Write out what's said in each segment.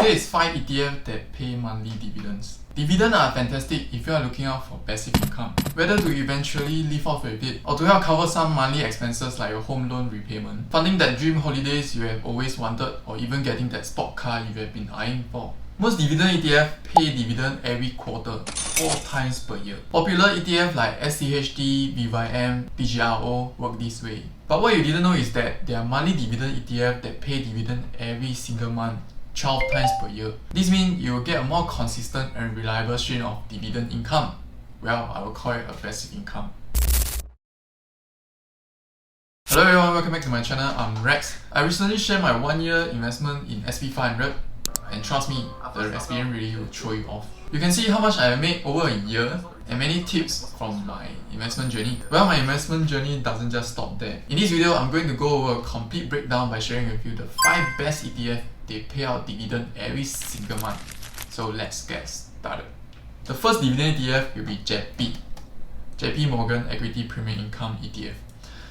Here is 5 ETFs that pay monthly dividends. Dividends are fantastic if you are looking out for passive income, whether to eventually live off with it or to help cover some monthly expenses like your home loan repayment, funding that dream holidays you have always wanted, or even getting that sport car you have been eyeing for. Most dividend ETF pay dividend every quarter, 4 times per year. Popular ETF like SCHD, VYM, DGRO work this way. But what you didn't know is that there are monthly dividend ETF that pay dividend every single month, 12 times per year. This means you will get a more consistent and reliable stream of dividend income. Well, I will call it a passive income. Hello everyone, welcome back to my channel. I'm Rex. I recently shared my 1-year investment in SP500, and trust me, the experience really will throw you off. You can see how much I have made over a year and many tips from my investment journey. Well, my investment journey doesn't just stop there. In this video, I'm going to go over a complete breakdown by sharing with you the 5 best ETF they pay out dividend every single month. So let's get started. The first dividend ETF will be JEPI, JP Morgan Equity Premium Income ETF.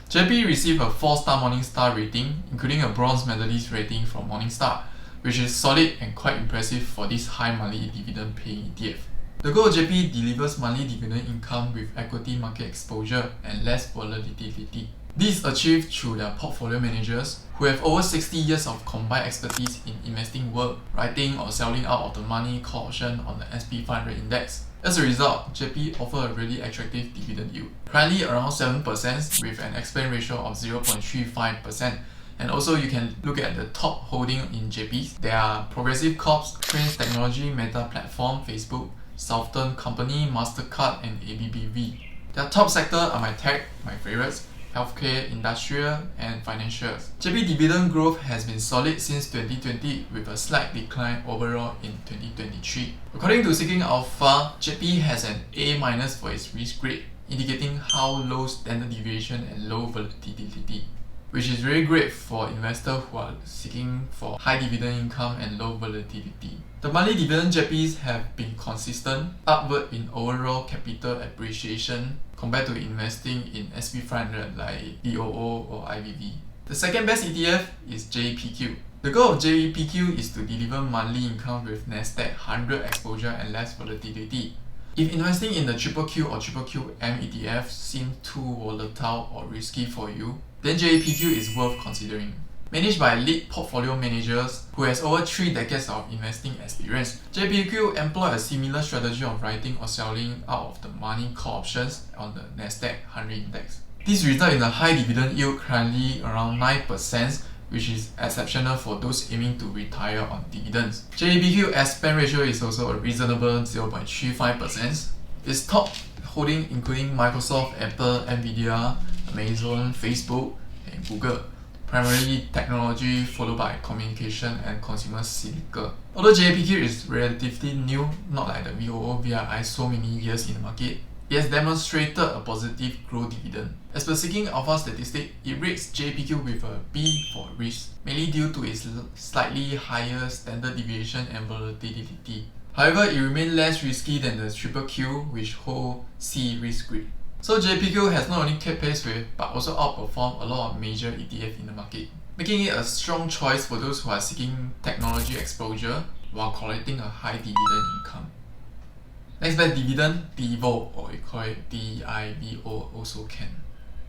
JEPI received a 4-star Morningstar rating, including a bronze medalist rating from Morningstar, which is solid and quite impressive for this high monthly dividend paying ETF. The goal of JEPI delivers monthly dividend income with equity market exposure and less volatility. This is achieved through their portfolio managers who have over 60 years of combined expertise in investing work, writing or selling out of the money call option on the SP500 index. As a result, JEPI offers a really attractive dividend yield, currently around 7% with an expense ratio of 0.35%. And also you can look at the top holding in JEPI. There are Progressive Corps, Trends Technology, Meta Platform, Facebook, Southern Company, Mastercard, and ABBV. Their top sectors are my tech, my favorites, healthcare, industrial, and financials. JEPI dividend growth has been solid since 2020 with a slight decline overall in 2023. According to Seeking Alpha, JEPI has an A- for its risk grade, indicating how low standard deviation and low volatility, which is very great for investors who are seeking for high dividend income and low volatility. The monthly dividend JEPIs have been consistent upward in overall capital appreciation compared to investing in SP500 like DOO or IVV. The second best ETF is JEPQ. The goal of JEPQ is to deliver monthly income with Nasdaq 100 exposure and less volatility. If investing in the QQQ or QQQM ETF seems too volatile or risky for you, then JEPQ is worth considering. Managed by lead portfolio managers who has over 3 decades of investing experience, JEPQ employ a similar strategy of writing or selling out of the money call options on the Nasdaq 100 index. This results in a high dividend yield, currently around 9%, which is exceptional for those aiming to retire on dividends. JEPQ expense ratio is also a reasonable 0.35%. Its top holding including Microsoft, Apple, Nvidia, Amazon, Facebook, and Google. Primarily technology followed by communication and consumer cyclical. Although JEPQ is relatively new, not like the VOO, VII so many years in the market, it has demonstrated a positive growth dividend. As per Seeking Alpha statistic, it rates JEPQ with a B for risk, mainly due to its slightly higher standard deviation and volatility. However, it remains less risky than the QQQ, which hold C risk grade. So JEPQ has not only kept pace with, but also outperformed a lot of major ETF in the market, making it a strong choice for those who are seeking technology exposure while collecting a high dividend income. Next best dividend, DIVO, or we call it DIVO, also can.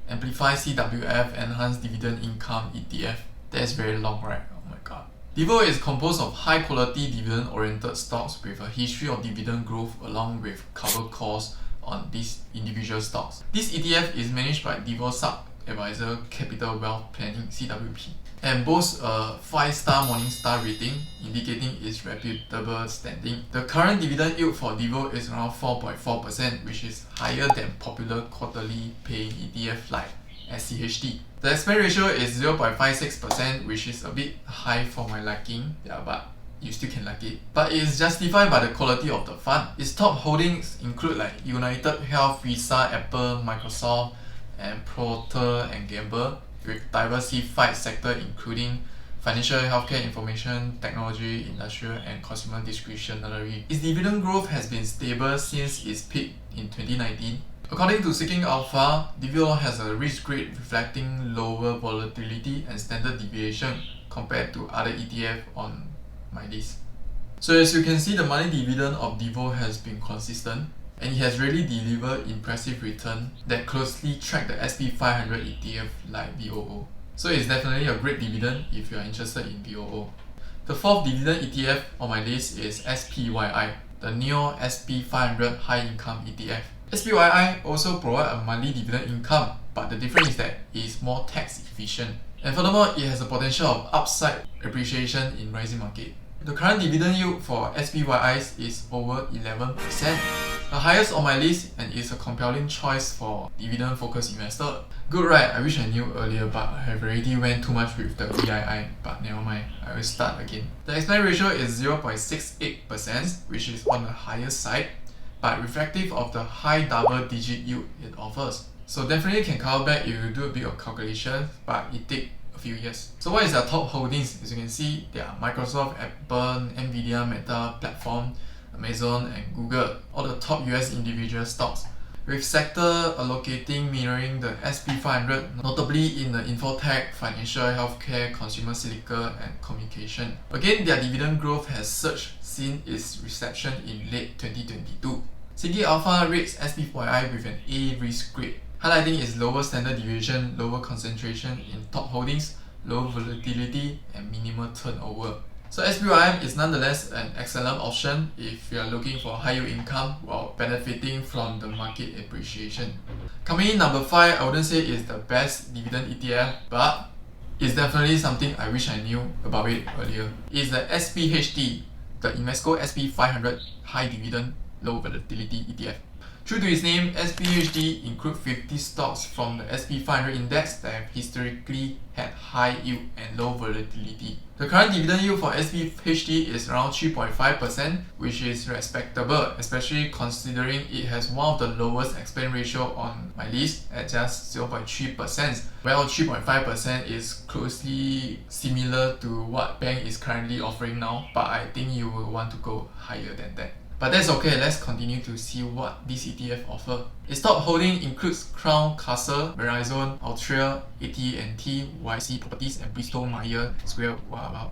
Amplify CWF Enhanced Dividend Income ETF. That's very long, right? Oh my god. DIVO is composed of high quality dividend oriented stocks with a history of dividend growth along with cover calls on these individual stocks. This ETF is managed by DIVO Sub-Advisor Capital Wealth Planning (CWP) and boasts a 5-star Morningstar rating, indicating its reputable standing. The current dividend yield for DIVO is around 4.4%, which is higher than popular quarterly paying ETF like SCHD. The expense ratio is 0.56%, which is a bit high for my liking, but you still can like it. But it is justified by the quality of the fund. Its top holdings include like United Health, Visa, Apple, Microsoft, and Procter & Gamble, with diversified sector including financial, healthcare, information, technology, industrial, and consumer discretionary. Its dividend growth has been stable since its peak in 2019. According to Seeking Alpha, DIVO has a risk grade reflecting lower volatility and standard deviation compared to other ETF on my list. So as you can see, the monthly dividend of DIVO has been consistent, and it has really delivered impressive return that closely track the SP500 ETF like VOO. So it's definitely a great dividend if you are interested in VOO. The fourth dividend ETF on my list is SPYI, the NEO SP500 High Income ETF. SPYI also provides a monthly dividend income, but the difference is that it is more tax efficient. And furthermore, it has the potential of upside appreciation in rising market. The current dividend yield for SPYI is over 11%. The highest on my list, and is a compelling choice for dividend-focused investor. Good, right? I wish I knew earlier, but I have already went too much with the VII, but never mind, I will start again. The expense ratio is 0.68%, which is on the higher side, but reflective of the high double-digit yield it offers. So definitely can cover back if you do a bit of calculation, but it takes a few years. So what is their top holdings? As you can see, they are Microsoft, Apple, Nvidia, Meta, Platform, Amazon and Google, all the top US individual stocks, with sector allocating mirroring the SP500, notably in the infotech, financial, healthcare, consumer silicon and communication. Again, their dividend growth has surged since its reception in late 2022. SCHD Alpha rates SPYI with an A risk grade, highlighting its lower standard deviation, lower concentration in top holdings, low volatility and minimal turnover. So SPYI is nonetheless an excellent option if you are looking for high yield income while benefiting from the market appreciation. Coming in number 5, I wouldn't say it's the best dividend ETF, but it's definitely something I wish I knew about it earlier. It's the SPHD, the Invesco SP500 High Dividend Low Volatility ETF. True to its name, SPHD includes 50 stocks from the SP500 index that have historically had high yield and low volatility. The current dividend yield for SPHD is around 3.5%, which is respectable, especially considering it has one of the lowest expense ratio on my list at just 0.3%, while 3.5% is closely similar to what bank is currently offering now, but I think you will want to go higher than that. But that's okay, let's continue to see what this ETF offers. Its top holding includes Crown Castle, Verizon, Altria, AT&T, YC Properties and Bristol Myers Squibb. Wow.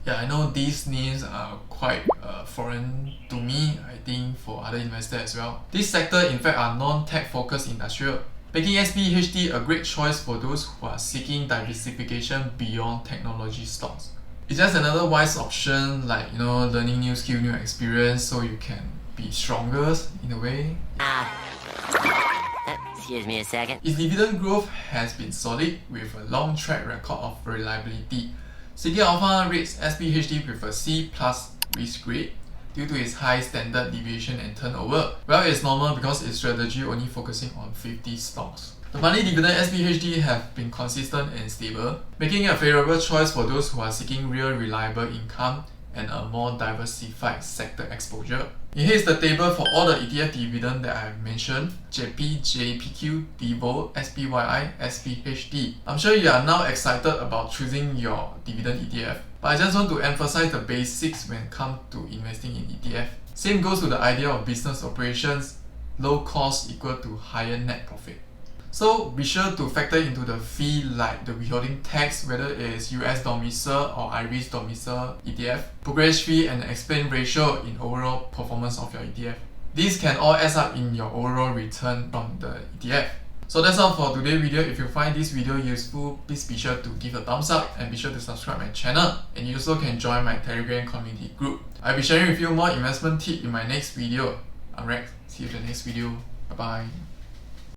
Yeah, I know these names are quite foreign to me, I think for other investors as well. This sector in fact are non-tech focused industrial, making SPHD a great choice for those who are seeking diversification beyond technology stocks. It's just another wise option, like learning new skill, new experience, so you can be stronger in a way. Excuse me a second. Its dividend growth has been solid with a long track record of reliability. SCHD Alpha rates SPHD with a C+ risk grade due to its high standard deviation and turnover. Well, it's normal because its strategy only focusing on 50 stocks. The monthly dividend SPHD have been consistent and stable, making it a favorable choice for those who are seeking real reliable income and a more diversified sector exposure. Here's the table for all the ETF dividend that I have mentioned: JEPI, JEPQ, DIVO, SPYI, SPHD. I'm sure you are now excited about choosing your dividend ETF, but I just want to emphasize the basics when it comes to investing in ETF. Same goes to the idea of business operations, low cost equal to higher net profit. So be sure to factor into the fee like the withholding tax, whether it is US domicile or Irish domicile ETF, progress fee and the expense ratio in overall performance of your ETF. These can all add up in your overall return from the ETF. So that's all for today's video. If you find this video useful, please be sure to give a thumbs up and be sure to subscribe my channel. And you also can join my Telegram community group. I'll be sharing with you more investment tips in my next video. I'm Rex. See you in the next video. Bye bye.